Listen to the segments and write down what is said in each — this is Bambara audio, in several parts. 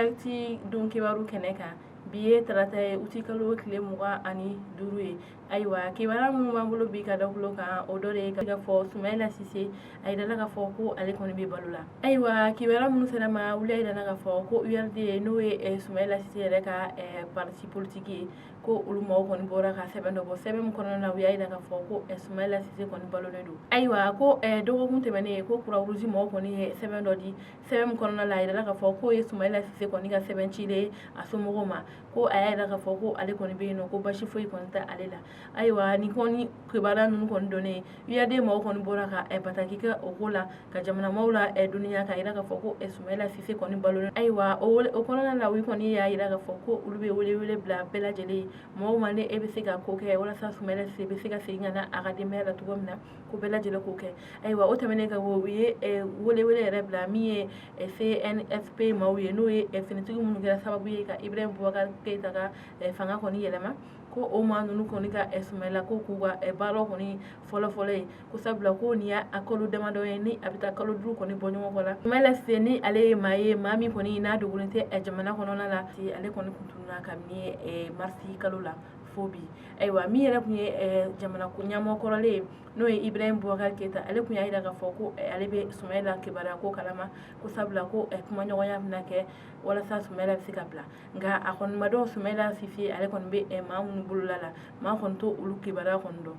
Actualité don kibaru kɛnɛ kan bi ye tarata ye uti kalo tile 25 ye ayiwa kibaru minnu b'an bolo bi ka da kulo kan o dɔ de ye ka fɔ Sumayila Sise a yirala ka fɔ ko ale kɔni bɛ balo la ayiwa kibaru minnu sera ma wuli yirala ka fɔ ko URD n'o ye Sumayila Sise yɛrɛ ka parti politique ye ko olu maaw kɔni bɔra ka sɛbɛn dɔ bɔ sɛbɛn min kɔnɔna na u y'a yira ka fɔ ko Sumayila Sise kɔni balolen don ayiwa ko dɔgɔkun tɛmɛnen ko Croix Rouge maaw kɔni ye sɛbɛn dɔ di sɛbɛn min kɔnɔna la a yirala ka fɔ ko ye Sumayila Sise kɔni ka sɛbɛn cilen a somɔgɔw ma ko a y'a yira ka fɔ ko ale kɔni bɛ yen nɔ ko basi foyi kɔni tɛ ale la ayiwa nin kɔni kibaruya ninnu kɔni donnen URD maaw kɔni bɔra ka bataki kɛ o ko la ka jamana maaw la duniya ka yira ka fɔ ko Sumayila Sise kɔni balolen ayiwa o kɔnɔna la u kɔni y'a yira ka fɔ ko olu bɛ wele bila bɛɛ lajɛlen mɔgɔw ma ne e bɛ se ka ko kɛ walasa Sumayila Sise bɛ se ka segin ka na a ka denbaya la cogo min na ko bɛɛ lajɛlen k'o kɛ ayiwa o tɛmɛnen ka bɔ u ye wele yɛrɛ bila min ye CNSP maaw ye n'o ye finitigi minnu kɛra sababu ye ka Ibrahim Boubacar Keita ka fanga kɔni yɛlɛma ko o maa ninnu kɔni ka Sumayila ko k'u ka baaraw kɔni fɔlɔfɔlɔ ye ko sabula ko nin y'a kalo damadɔ ye ni a bɛ taa kalo 5 kɔni bɔ ɲɔgɔn kɔ la Sumayila Sise ni ale ye maa min kɔni n'a dogolen tɛ jamana kɔnɔna la ale kɔni kun tununa kabini marisi kalo la fo bi ayiwa min yɛrɛ kun ye jamana ɲɛmɔgɔ kɔrɔlen ye n'o ye Ibrahim Boubacar Keita ale kun y'a yira ka fɔ ko ale bɛ Sumayila kibaruya ko kalama ko sabula ko kumaɲɔgɔnya bɛna kɛ walasa Sumayila bɛ se ka bila nka a kɔni ma dɔn Sumayila Sise ale kɔni bɛ maa minnu bolola la maa kɔni to olu kibaruya kɔni dɔn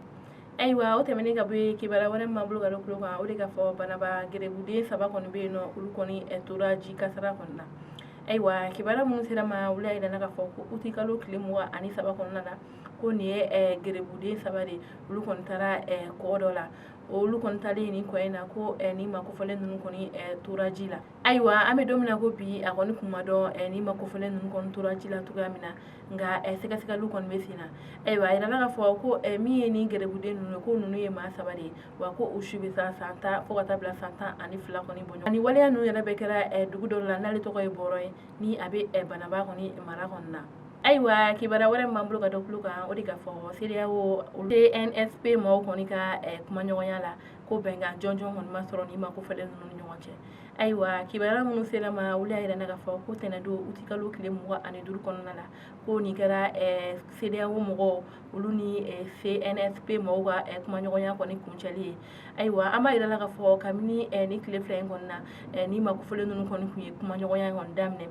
ayiwa o tɛmɛnen ka bɔ yen kibaruya wɛrɛ min b'an bolo ka da kulo kan o de ka fɔ banaba gerebuden 3 kɔni bɛ yen nɔ olu kɔni tora ji kasara kɔni na ayiwa kibaruya minnu sera ma olu y'a yirana ka fɔ ko uti kalo tile 27 kɔnɔna na ko nin ye gerebuden 3 de olu kɔni taara kɔ dɔ la olu kɔni talen nin kɔ in na ko ni makofɔlen ninnu kɔni tora ji la ayiwa an bɛ don min na ko bi a kɔni kun ma dɔn ni makofɔlen ninnu kɔni tora ji la cogoya min na nka sɛgɛsɛgɛliw kɔni bɛ sen na ayiwa a yirala ka fɔ ko min ye nin gerebuden ninnu ko ninnu ye maa 3 de ye wa ko u si bɛ taa san 10 fo ka taa bila san 12 kɔni bɔ ɲɔgɔn ani waleya ninnu yɛrɛ bɛɛ kɛra dugu dɔ la n'ale tɔgɔ ye Bɔrɔ ye ni a bɛ banaba kɔni mara kɔni na ayiwa kibaruya wɛrɛ min b'an bolo ka da kulo kan o de ka fɔ CEDEAO CNSP maaw kɔni ka kumaɲɔgɔnya la ko bɛnkan jɔnjɔn kɔni ma sɔrɔ ni makofɔlen ninnu ni ɲɔgɔn cɛ ayiwa kibaruya minnu sera ma olu y'a yirana ka fɔ ko tɛnɛndon uti kalo tile 25 kɔnɔna la ko nin kɛra CEDEAO mɔgɔw olu ni CNSP maaw ka kumaɲɔgɔnya kɔni kuncɛli ye ayiwa an b'a yirala ka fɔ kabini ni tile 2 in kɔni na ni makofɔlen ninnu kɔni kun ye kumaɲɔgɔnya kɔni daminɛ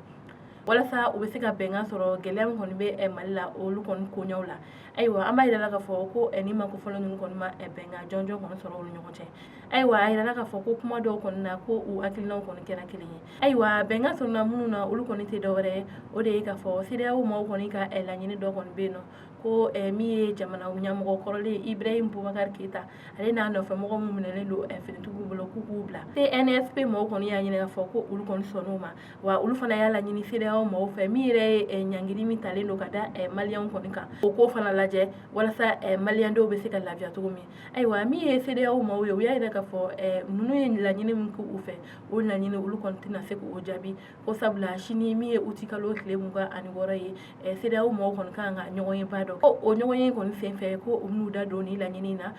walasa u bɛ se ka bɛnkan sɔrɔ gɛlɛya min kɔni bɛ Mali la olu kɔni koɲɛw la ayiwa an b'a yirala ka fɔ ko ni makofɔlen ninnu kɔni ma bɛnkan jɔnjɔn kɔni sɔrɔ olu ɲɔgɔn cɛ ayiwa a yirala ka fɔ ko kuma dɔw kɔni na ko u hakilinaw kɔni kɛra kelen ye ayiwa bɛnkan sɔrɔla minnu na olu kɔni tɛ dɔwɛrɛ ye o de ye ka fɔ CEDEAO maaw kɔni ka laɲini dɔ kɔni bɛ yen nɔ ko min ye jamana ɲɛmɔgɔ kɔrɔlen Ibrahim Boubacar Keita ale n'a nɔfɛmɔgɔ minnu minɛlen don finitigiw bolo k'u k'u bila CNSP maaw kɔni y'a ɲini ka fɔ ko olu kɔni sɔnn'o ma wa olu fana y'a laɲini CEDEAO maaw fɛ min yɛrɛ ye ɲangili min talen don ka da maliyɛnw kɔni kan o ko fana lajɛ walasa maliyɛn dɔw bɛ se ka lafiya cogo min ayiwa min ye CEDEAO maaw ye u y'a yira ka fɔ ninnu ye laɲini min k'u fɛ o laɲini olu kɔni tɛna se k'o jaabi ko sabula sini min ye uti kalo tile 26 ye CEDEAO maaw kɔni kan ka ɲɔgɔn ye ba dɔ ko o ɲɔgɔn ye kɔni senfɛ ko u n'u da don ni laɲini na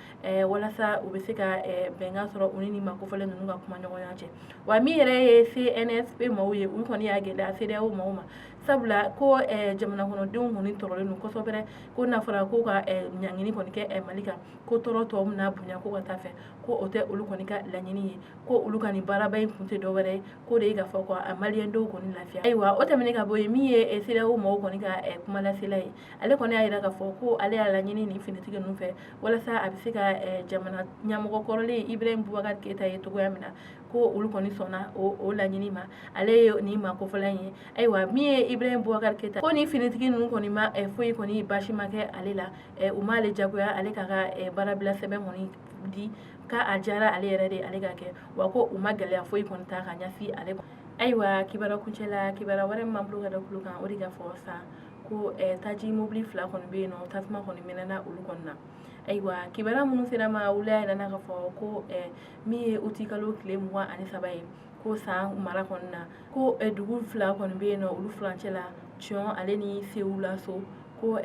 walasa u bɛ se ka bɛnkan sɔrɔ u ni makofɔlen ninnu ka kuma ɲɔgɔnya cɛ wa min yɛrɛ ye CNSP maaw ye olu kɔni y'a gɛlɛya CEDEAO maaw ma sabula ko jamana kɔnɔdenw kɔni tɔrɔlen don kosɛbɛ ko n'a fɔra ko ka ɲangini kɔni kɛ Mali kan ko tɔɔrɔ tɔw bɛna bonya ko ka taa fɛ ko o tɛ olu kɔni ka laɲini ye ko olu ka nin baaraba in kun tɛ dɔwɛrɛ ye ko de ye ka fɔ ko maliyɛn dɔw kɔni lafiya ayiwa o tɛmɛnen ka bɔ yen min ye CEDEAO maaw kɔni ka kumalasela ye ale kɔni y'a yira ka fɔ ko ale y'a laɲini nin finitigi ninnu fɛ walasa a bɛ se ka jamana ɲɛmɔgɔ kɔrɔlen Ibrahim Boubacar Keita ye cogoya min na ko olu kɔni sɔnna o laɲini ma ale ye nin makofɔlen ye ayiwa min ye Ibrahim Boubacar Keita ko nin finitigi ninnu kɔni ma foyi kɔni basi ma kɛ ale la u m'ale jagoya ale k'a ka baarabila sɛbɛn kɔni di k'a diyara ale yɛrɛ de ale ka kɛ wa ko u ma gɛlɛya foyi kɔni ta ka ɲɛsin ale ayiwa kibaruya kuncɛ la kibaruya wɛrɛ min b'an bolo ka da kulo kan o de ka fɔ sa ko taji mobili 2 kɔni bɛ yen nɔ tasuma kɔni mɛnɛna olu kɔni na ayiwa kibaruya minnu sera ma olu y'a yirana ka fɔ ko min ye uti kalo tile 23 ye ko san mara kɔni na ko dugu 2 kɔni bɛ yen nɔ olu furancɛ la Tiɲɔ ale ni Sewulaso ko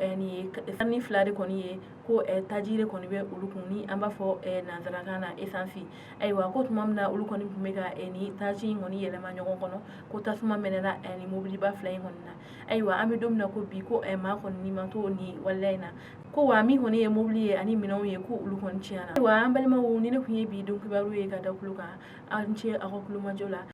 ni fila de kɔni ye ko taji de kɔni bɛ olu kun ni an b'a fɔ nanzarakan na essence ayiwa ko tuma min na olu kɔni tun bɛ ka ni taji in kɔni yɛlɛma ɲɔgɔn kɔnɔ ko tasuma mɛnɛna ni mobiliba fila in kɔni na ayiwa an bɛ don min na ko bi ko maa kɔni ni man to ni waleya in na ko wa min kɔni ye mobili ye ani minɛnw ye ko olu kɔni tiɲɛna ayiwa an balimaw ni ne tun ye bi don kibaru ye ka da kulo kan an cɛ aw ka kulomajɔ la